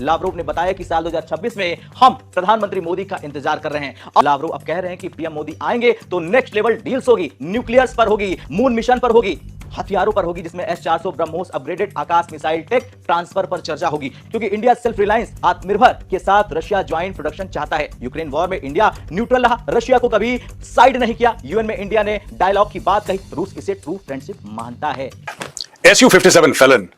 Lavrov ने बताया कि साल 2026 में हम प्रधानमंत्री मोदी का इंतजार कर रहे हैं। लावरोव अब कह रहे हैं कि पीएम मोदी आएंगे तो नेक्स्ट लेवल डील्स होगी, न्यूक्लियर्स पर होगी, मून मिशन पर होगी, हथियारों पर होगी, जिसमें S-400 ब्रह्मोस अपग्रेडेड आकाश मिसाइल टेक ट्रांसफर पर चर्चा होगी, क्योंकि इंडिया सेल्फ रिलायंस आत्मनिर्भर के साथ रशिया ज्वाइंट प्रोडक्शन चाहता है। यूक्रेन वॉर में इंडिया न्यूट्रल रहा, रशिया को कभी साइड नहीं किया। यूएन में इंडिया ने डायलॉग की बात कही, रूस इसे ट्रू फ्रेंडशिप मानता है। Su-57 फेलन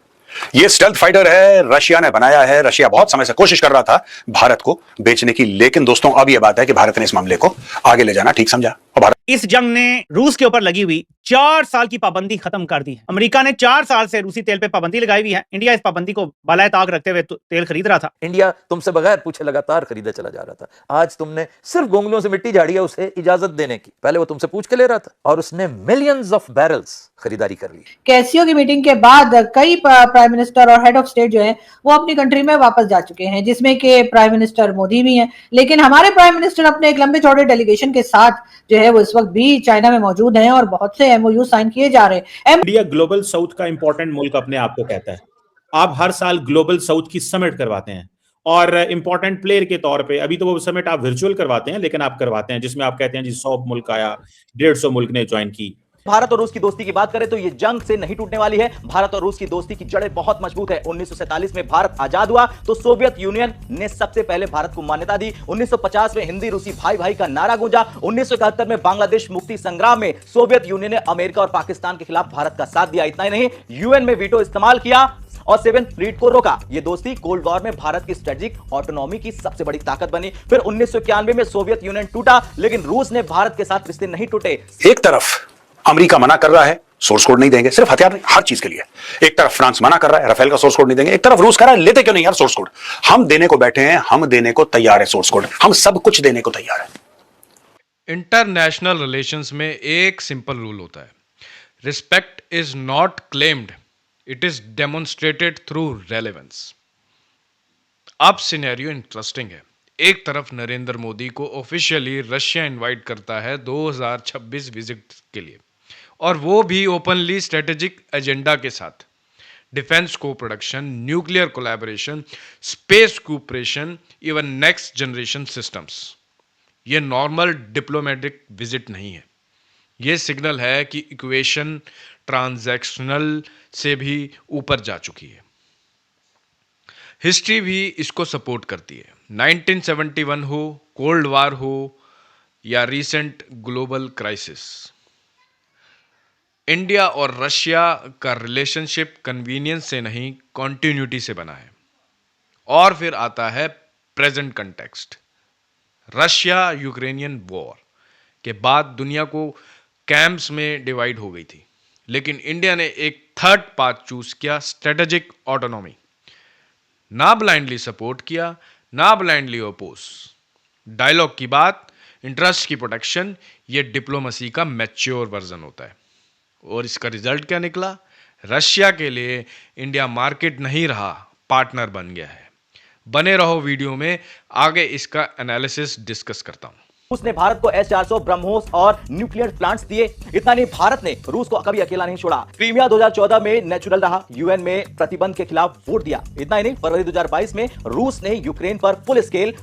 ये स्टेल्थ फाइटर है, रशिया ने बनाया है। रशिया बहुत समय से कोशिश कर रहा था भारत को बेचने की, लेकिन दोस्तों अब यह बात है कि भारत ने इस मामले को आगे ले जाना ठीक समझा और भारत इस जंग ने रूस के ऊपर लगी हुई 4 साल की पाबंदी खत्म कर दी है। अमेरिका ने 4 साल से रूसी तेल पे पाबंदी लगाई हुई है। इंडिया इस पाबंदी को बालाए ताक रखते हुए तेल खरीद रहा था। इंडिया तुमसे बगैर पूछे लगातार खरीदा चला जा रहा था। आज तुमने सिर्फ गोंगलियों से मिट्टी झाड़ी है उसे इजाजत देने की। पहले वो तुमसे पूछ के ले रहा था और उसने मिलियंस ऑफ बैरल्स खरीदारी कर ली। कैसियो की मीटिंग के बाद कई प्राइम मिनिस्टर और हेड ऑफ स्टेट जो है वो अपनी कंट्री में वापस जा चुके हैं, जिसमें कि प्राइम मिनिस्टर मोदी भी हैं। लेकिन हमारे प्राइम मिनिस्टर अपने एक लंबे चौड़े डेलीगेशन के साथ जो है वो इस वक्त भी चाइना में मौजूद हैं और बहुत से एमओयू साइन किए जा रहे हैं। इंडिया ग्लोबल साउथ का इंपॉर्टेंट मुल्क अपने आप को कहता है। आप हर साल ग्लोबल साउथ की समिट करवाते हैं और इंपॉर्टेंट प्लेयर के तौर पे, अभी तो वो समिट आप वर्चुअल करवाते हैं, लेकिन आप करवाते हैं जिसमें आप कहते हैं जी 100 मुल्क आया, 150 मुल्क ने ज्वाइन की। भारत और रूस की दोस्ती की बात करें तो ये जंग से नहीं टूटने वाली है। भारत और रूस की दोस्ती की जड़ें बहुत मजबूत है। 1947 में भारत आजाद हुआ तो सोवियत यूनियन ने सबसे पहले भारत को मान्यता दी। 1950 में हिंदी रूसी भाई भाई का नारा गूंजा। 1971 में बांग्लादेश मुक्ति संग्राम में सोवियत यूनियन ने अमेरिका और पाकिस्तान के खिलाफ भारत का साथ दिया। इतना ही नहीं, यूएन में वीटो इस्तेमाल किया और 7th फ्लीट को रोका। ये दोस्ती कोल्ड वॉर में भारत की स्ट्रेटेजिक ऑटोनॉमी की सबसे बड़ी ताकत बनी। फिर 1991 में सोवियत यूनियन टूटा, लेकिन रूस ने भारत के साथ रिश्ते नहीं टूटे। एक तरफ अमेरिका मना कर रहा है सोर्स कोड नहीं देंगे, सिर्फ हथियार नहीं, हर चीज के लिए। एक तरफ फ्रांस मना कर रहा है राफेल का सोर्स कोड नहीं देंगे, एक तरफ रूस कह रहा है लेते क्यों नहीं यार सोर्स कोड। हम देने को बैठे हैं, हम देने को तैयार है सोर्स कोड, हम सब कुछ देने को तैयार है। इंटरनेशनल रिलेशंस में एक सिंपल रूल होता है, respect is not claimed, it is demonstrated through relevance. अब सिनेरियो इंटरेस्टिंग है। एक तरफ नरेंद्र मोदी को ऑफिशियली रशिया इनवाइट करता है 2026 विजिट के लिए, और वो भी ओपनली स्ट्रेटेजिक एजेंडा के साथ। डिफेंस को production, nuclear collaboration, space cooperation, even next generation systems. ये नॉर्मल डिप्लोमेटिक विजिट नहीं है। ये सिग्नल है कि इक्वेशन ट्रांजैक्शनल से भी ऊपर जा चुकी है। हिस्ट्री भी इसको सपोर्ट करती है। 1971 हो, कोल्ड वार हो या रीसेंट ग्लोबल क्राइसिस, इंडिया और रशिया का रिलेशनशिप कन्वीनियंस से नहीं कॉन्टिन्यूटी से बना है। और फिर आता है present context. Russia Ukrainian war के बाद दुनिया को कैंप्स में डिवाइड हो गई थी, लेकिन इंडिया ने एक थर्ड पाथ चूज किया, स्ट्रेटेजिक ऑटोनॉमी। ना ब्लाइंडली सपोर्ट किया, ना ब्लाइंडली अपोज। डायलॉग की बात, इंटरेस्ट की प्रोटेक्शन, ये डिप्लोमेसी का मैच्योर वर्जन होता है। और इसका रिजल्ट क्या निकला? रशिया के लिए इंडिया मार्केट नहीं रहा, पार्टनर बन गया है। बने रहो वीडियो में, आगे इसका एनालिसिस डिस्कस करता हूं। उसने भारत को S-400 ब्रह्मोस और न्यूक्लियर प्लांट्स दिए। इतना नहीं, भारत ने रूस को कभी अकेला नहीं छोड़ा। क्रीमिया 2014 में नेचुरल रहा, यूएन में प्रतिबंध के खिलाफ वोट दिया। इतना ही नहीं, फरवरी 2022 में रूस ने यूक्रेन पर फुल स्केल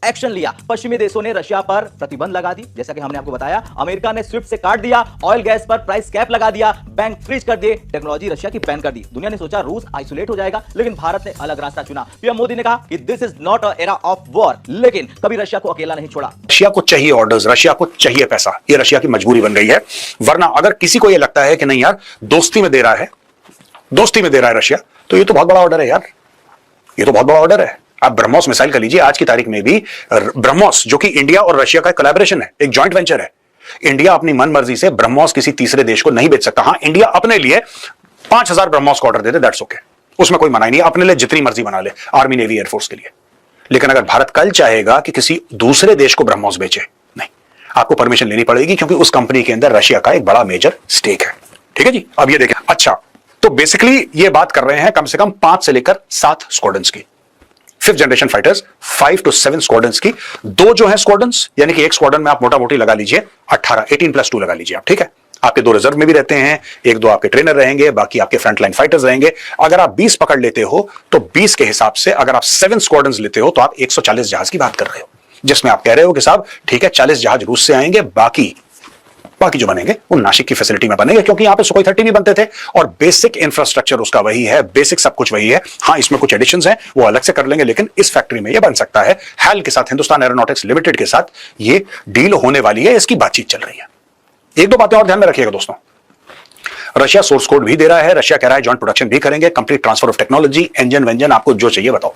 एक्शन लिया। पश्चिमी देशों ने रशिया पर प्रतिबंध लगा दी, जैसा कि हमने आपको बताया। अमेरिका ने स्विफ्ट से काट दिया, ऑयल गैस पर प्राइस कैप लगा दिया, बैंक फ्रीज कर दिए, टेक्नोलॉजी रशिया की बैन कर दी। दुनिया ने सोचा रूस आइसोलेट हो जाएगा, लेकिन भारत ने अलग रास्ता चुना। पीएम मोदी ने कहा कि this is not a era of war, लेकिन कभी रशिया को अकेला नहीं छोड़ा। रशिया को चाहिए ऑर्डर्स, रशिया को चाहिए पैसा, ये रशिया की मजबूरी बन गई है। वरना अगर किसी को यह लगता है कि नहीं यार दोस्ती में दे रहा है, दोस्ती में दे रहा है रशिया, तो ये तो बहुत बड़ा ऑर्डर है यार, ये तो बहुत बड़ा ऑर्डर है। आप ब्रह्मोस मिसाइल का लीजिए, आज की तारीख में भी ब्रह्मोस जो कि इंडिया और रशिया का कोलैबोरेशन है, एक जॉइंट वेंचर है। इंडिया अपनी मन मर्जी से ब्रह्मोस किसी तीसरे देश को नहीं बेच सकता। हां, इंडिया अपने लिए 5000 ब्रह्मोस का order they they, that's okay, उसमें कोई मनाही नहीं, अपने लिए जितनी मर्जी बना ले, आर्मी, नेवी, एयरफोर्स के लिए। लेकिन अगर भारत कल चाहेगा कि किसी दूसरे देश को ब्रह्मोस बेचे, नहीं, आपको परमिशन लेनी पड़ेगी, क्योंकि उस कंपनी के अंदर रशिया का एक बड़ा मेजर स्टेक है। ठीक है जी, अब ये देखें। अच्छा, तो बेसिकली ये बात कर रहे हैं कम से कम 5 से लेकर 7 स्क्वाड्रंस की, 5th generation fighters, 5 to 7 squadrons की। 2 जो है स्क्वाड्रंस, यानी कि एक स्क्वाड्रन में आप मोटा मोटी लगा लीजिए 18 + 2 लगा लीजिए आप, ठीक है। आपके 2 रिजर्व में भी रहते हैं, 1-2 आपके ट्रेनर रहेंगे, बाकी आपके फ्रंटलाइन फाइटर्स रहेंगे। अगर आप 20 पकड़ लेते हो तो 20 के हिसाब से अगर आप 7 स्क्वाड्रंस लेते हो तो आप 140 जहाज की बात कर रहे हो, जिसमें आप कह रहे हो कि साहब ठीक है 40 जहाज रूस से आएंगे, बाकी जो बनेंगे वो नासिक की फैसिलिटी में बनेंगे, क्योंकि यहां पे सुखोई 30 भी बनते थे और बेसिक इंफ्रास्ट्रक्चर उसका वही है, बेसिक सब कुछ वही है। हां, इसमें कुछ एडिशंस हैं, वो अलग से कर लेंगे, लेकिन इस फैक्ट्री में ये बन सकता है। हैल के साथ, हिंदुस्तान एरोनॉटिक्स लिमिटेड के साथ ये डील होने वाली है, इसकी बातचीत चल रही है। 1-2 बातें और ध्यान में रखिएगा दोस्तों। रशिया सोर्स कोड भी दे रहा है, रशिया कह रहा है जॉइंट प्रोडक्शन भी करेंगे, complete transfer of technology, engine वेंजन, आपको जो चाहिए बताओ।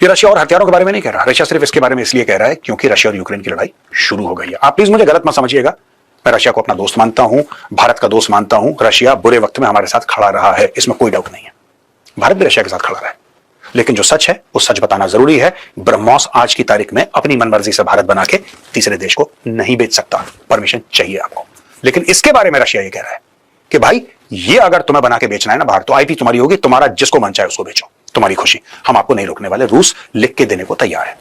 ये रशिया और हथियारों के बारे में नहीं कह रहा, रशिया सिर्फ इसके बारे में इसलिए कह रहा है क्योंकि रशिया और यूक्रेन की लड़ाई शुरू हो गई है। आप प्लीज मुझे गलत मत समझिएगा, मैं रशिया को अपना दोस्त मानता हूं, भारत का दोस्त मानता हूं। रशिया बुरे वक्त में हमारे साथ खड़ा रहा है, इसमें कोई डाउट नहीं है। भारत भी रशिया के साथ खड़ा रहा है, लेकिन जो सच है वो सच बताना जरूरी है। ब्रह्मोस आज की तारीख में अपनी मनमर्जी से भारत बना के तीसरे देश को नहीं बेच सकता, परमिशन चाहिए आपको। लेकिन इसके बारे में रशिया ये कह रहा है कि भाई ये अगर तुम्हें बना के बेचना है ना बाहर, तो आईपी तुम्हारी होगी, तुम्हारा जिसको मन चाहे उसको बेचो, तुम्हारी खुशी, हम आपको नहीं रोकने वाले। रूस लिख के देने को तैयार है।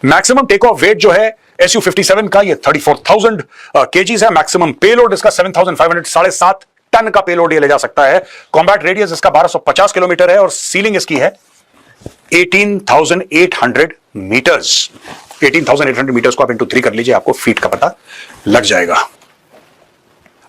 मैक्सिमम टेक ऑफ वेट जो है Su-57 का, ये 34,000 केजीज है। मैक्सिमम पेलोड इसका 7,500, 7.5 टन का पेलोड ये ले जा सकता है। कॉम्बैट रेडियस इसका 1250 किलोमीटर है और सीलिंग इसकी है 18,800 मीटर्स। 18,800 मीटर्स को आप इंटू 3 कर लीजिए, आपको फीट का पता लग जाएगा।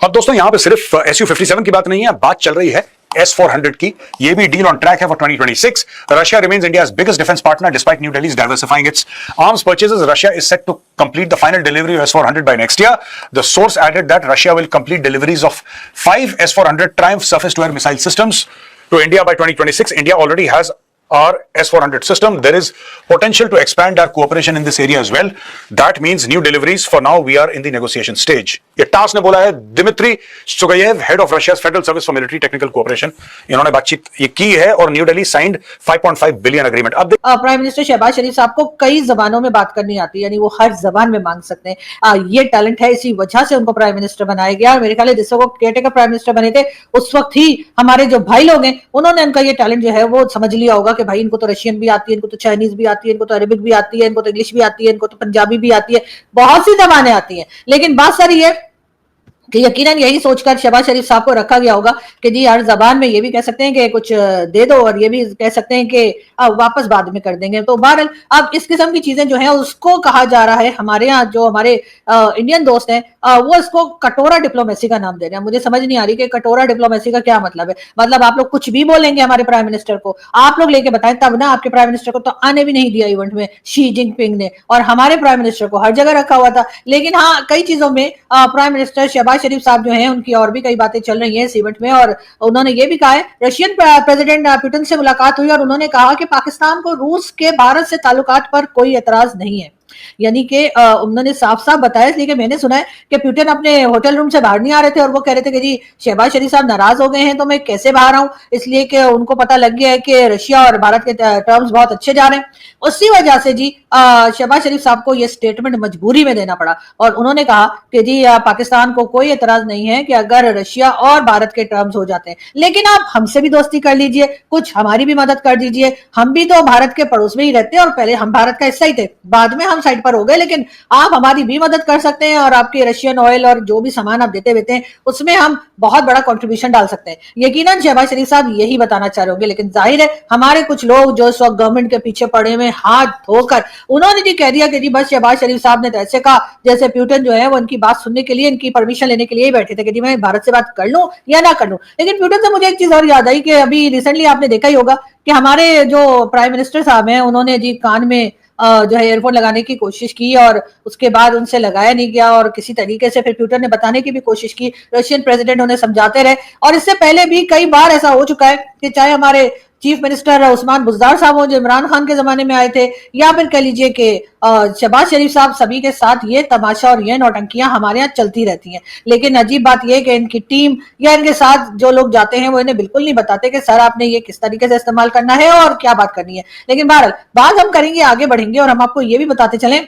अब दोस्तों यहां पे सिर्फ Su-57 की बात नहीं है, बात चल रही है S-400 की। ये भी डील ऑन ट्रैक है for 2026। Russia remains India's biggest defence partner despite new Delhi diversifying it's arms purchases. Russia is set to complete the final delivery of S-400 by next year. The source added that Russia will complete deliveries of 5 S-400 Triumph surface-to-air missile systems to India by 2026. India already has our S-400 system. There is potential to expand our cooperation in this area as well. That means new deliveries. For now, we are in the negotiation stage. ये टास ने बोला है, Dmitry Shugaev, head of Russia's federal service for military technical cooperation, इन्होंने बातचीत ये की है और New Delhi signed 5.5 billion agreement. अब प्राइम मिनिस्टर शहबाज शरीफ साहब को कई जबानों में बात करनी आती है, यानी वो हर जबान में मांग सकते हैं। ये टैलेंट है, इसी वजह से उनको प्राइम मिनिस्टर बनाया गया। और मेरे ख्याल है जिस वक्त केयरटेकर प्राइम मिनिस्टर बने थे उस वक्त ही हमारे जो भाई लोग हैं उन्होंने उनका ये टैलेंट जो है वो समझ लिया होगा कि भाई इनको तो रशियन भी आती है, इनको तो चाइनीज भी आती है, इनको तो अरेबिक भी आती है, इनको तो इंग्लिश भी आती है, इनको तो पंजाबी भी आती है, बहुत सी जबानें आती हैं। लेकिन बात सारी है कि यकीनन यही सोचकर शहबाज शरीफ साहब को रखा गया होगा कि जी हर जबान में ये भी कह सकते हैं कि कुछ दे दो और ये भी कह सकते हैं कि वापस बाद में कर देंगे। तो बहरहाल अब इस किस्म की चीजें जो है उसको कहा जा रहा है, हमारे यहाँ जो हमारे इंडियन दोस्त हैं वो इसको कटोरा डिप्लोमेसी का नाम दे रहे हैं। मुझे समझ नहीं आ रही कि कटोरा डिप्लोमेसी का क्या मतलब है। मतलब आप लोग कुछ भी बोलेंगे हमारे प्राइम मिनिस्टर को, आप लोग लेके बताएं, तब ना आपके प्राइम मिनिस्टर को तो आने भी नहीं दिया इवेंट में शी जिनपिंग ने, और हमारे प्राइम मिनिस्टर को हर जगह रखा हुआ था। लेकिन हाँ, कई चीजों में प्राइम मिनिस्टर शहबाज शरीफ साहब जो हैं उनकी और भी कई बातें चल रही हैं इस इवेंट में। और उन्होंने ये भी कहा है, रशियन प्रेसिडेंट पुतिन से मुलाकात हुई और उन्होंने कहा कि पाकिस्तान को रूस के भारत से ताल्लुकात पर कोई एतराज नहीं है। यानी कि उन्होंने साफ साफ बताया, इसलिए कि मैंने सुना है कि पुतिन अपने होटल रूम से बाहर नहीं आ रहे थे और वो कह रहे थे कि जी शहबाज शरीफ साहब नाराज हो गए हैं तो मैं कैसे बाहर आऊं, इसलिए कि उनको पता लग गया है कि रशिया और भारत के टर्म्स बहुत अच्छे जा रहे हैं। उसी वजह से जी शहबाज शरीफ साहब को यह स्टेटमेंट मजबूरी में देना पड़ा और उन्होंने कहा कि जी पाकिस्तान को कोई एतराज नहीं है कि अगर रशिया और भारत के टर्म्स हो जाते हैं, लेकिन आप हमसे भी दोस्ती कर लीजिए, कुछ हमारी भी मदद कर दीजिए। हम भी तो भारत के पड़ोस में ही रहते हैं और पहले हम भारत का हिस्सा ही थे, बाद में हम साइड पर हो गए, लेकिन आप हमारी भी मदद कर सकते हैं और आपके रशियन ऑयल और जो भी सामान आप देते हैं उसमें हम बहुत बड़ा कंट्रीब्यूशन डाल सकते हैं। यकीनन शहबाज शरीफ साहब यही बताना चाह रहे होंगे, लेकिन जाहिर है हमारे कुछ लोग जो इस वक्त गवर्नमेंट के पीछे पड़े हुए हाथ धोकर उन्होंने जी कह दिया कि जी बस शहबाज शरीफ साहब ने तो ऐसे कहा जैसे पुतिन जो है वो इनकी बात सुनने के लिए, इनकी परमिशन लेने के लिए ही बैठे थे कि जी मैं भारत से बात कर लूं या ना कर लूं। लेकिन पुतिन से मुझे एक चीज और याद आई कि अभी रिसेंटली आपने देखा ही होगा कि हमारे जो प्राइम मिनिस्टर साहब हैं उन्होंने जी कान में जो है एयरफोन लगाने की कोशिश की और उसके बाद उनसे लगाया नहीं गया और किसी तरीके से फिर पुतिन ने बताने की भी कोशिश की, रशियन प्रेसिडेंट उन्हें समझाते रहे। और इससे पहले भी कई बार ऐसा हो चुका है कि चाहे हमारे चीफ मिनिस्टर उस्मान बुज़दार साहब हो जो इमरान खान के जमाने में आए थे, या फिर कह लीजिए कि शहबाज शरीफ साहब, सभी के साथ ये तमाशा और ये नौटंकियां हमारे यहाँ चलती रहती हैं। लेकिन अजीब बात यह कि इनकी टीम या इनके साथ जो लोग जाते हैं वो इन्हें बिल्कुल नहीं बताते कि सर आपने ये किस तरीके से इस्तेमाल करना है और क्या बात करनी है। लेकिन बहरहाल बात हम करेंगे, आगे बढ़ेंगे और हम आपको ये भी बताते चलें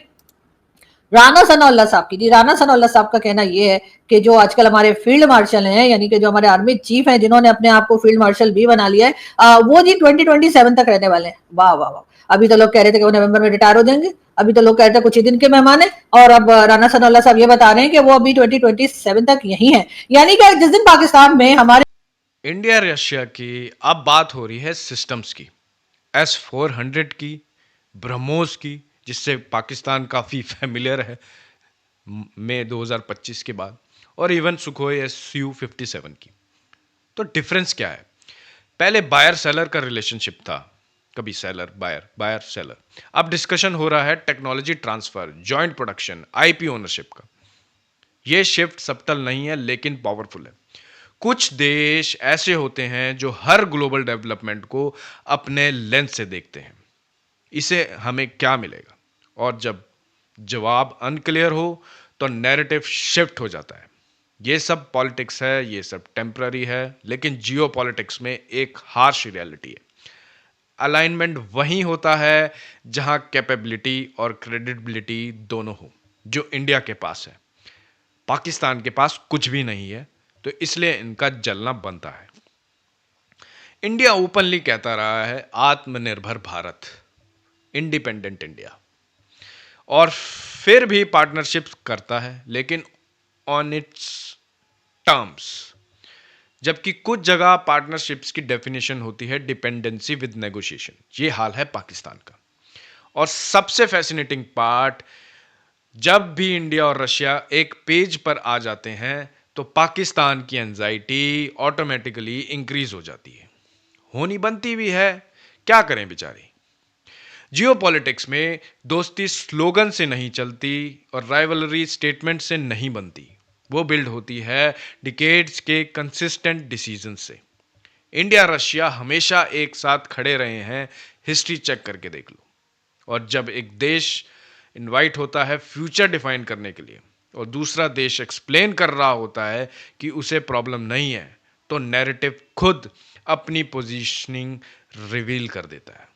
राणा सनाउल्लाह साहब की। जी, राणा सनाउल्लाह साहब का कहना ये है कि जो आजकल हमारे फील्ड मार्शल हैं, यानी कि जो हमारे आर्मी चीफ हैं, जिन्होंने अपने आप को फील्ड मार्शल भी बना लिया है, वो जी 2027 तक रहने वाले हैं। वाह वाह वाह! अभी तो लोग कह रहे थे कि वो नवंबर में रिटायर हो जाएंगे, अभी तो लोग कह रहे थे कुछ ही दिन के मेहमान है, और अब राणा सनाउल्लाह साहब ये बता रहे हैं कि वो अभी 2027 तक यही है। यानी कि जिस दिन पाकिस्तान में हमारे इंडिया रशिया की अब बात हो रही है सिस्टम्स की, S-400 की, ब्रह्मोस की, जिससे पाकिस्तान काफ़ी फेमिलियर है मई 2025 के बाद, और इवन सुखोई Su-57 की। तो डिफरेंस क्या है? पहले बायर सेलर का रिलेशनशिप था, कभी सेलर बायर, बायर सेलर। अब डिस्कशन हो रहा है technology transfer, joint production, IP ownership का। यह शिफ्ट सबटल नहीं है लेकिन पावरफुल है। कुछ देश ऐसे होते हैं जो हर ग्लोबल डेवलपमेंट को अपने लेंस से देखते हैं, इसे हमें क्या मिलेगा, और जब जवाब अनक्लियर हो तो नैरेटिव शिफ्ट हो जाता है। ये सब पॉलिटिक्स है, ये सब टेम्पररी है, लेकिन जियो पॉलिटिक्स में एक हार्श रियलिटी है। अलाइनमेंट वहीं होता है जहां कैपेबिलिटी और क्रेडिबिलिटी दोनों हो, जो इंडिया के पास है। पाकिस्तान के पास कुछ भी नहीं है, तो इसलिए इनका जलना बनता है। इंडिया ओपनली कहता रहा है आत्मनिर्भर भारत, इंडिपेंडेंट इंडिया, और फिर भी पार्टनरशिप करता है, लेकिन ऑन इट्स टर्म्स। जबकि कुछ जगह पार्टनरशिप्स की डेफिनेशन होती है डिपेंडेंसी विद नेगोशिएशन। ये हाल है पाकिस्तान का। और सबसे फैसिनेटिंग पार्ट, जब भी इंडिया और रशिया एक पेज पर आ जाते हैं तो पाकिस्तान की एंजाइटी ऑटोमेटिकली इंक्रीज हो जाती है। होनी बनती भी है, क्या करें बेचारे। जियोपॉलिटिक्स में दोस्ती स्लोगन से नहीं चलती और राइवलरी स्टेटमेंट से नहीं बनती, वो बिल्ड होती है डिकेड्स के कंसिस्टेंट डिसीजन से। इंडिया रशिया हमेशा एक साथ खड़े रहे हैं, हिस्ट्री चेक करके देख लो। और जब एक देश इनवाइट होता है फ्यूचर डिफाइन करने के लिए और दूसरा देश एक्सप्लेन कर रहा होता है कि उसे प्रॉब्लम नहीं है, तो नैरेटिव खुद अपनी पोजीशनिंग रिवील कर देता है।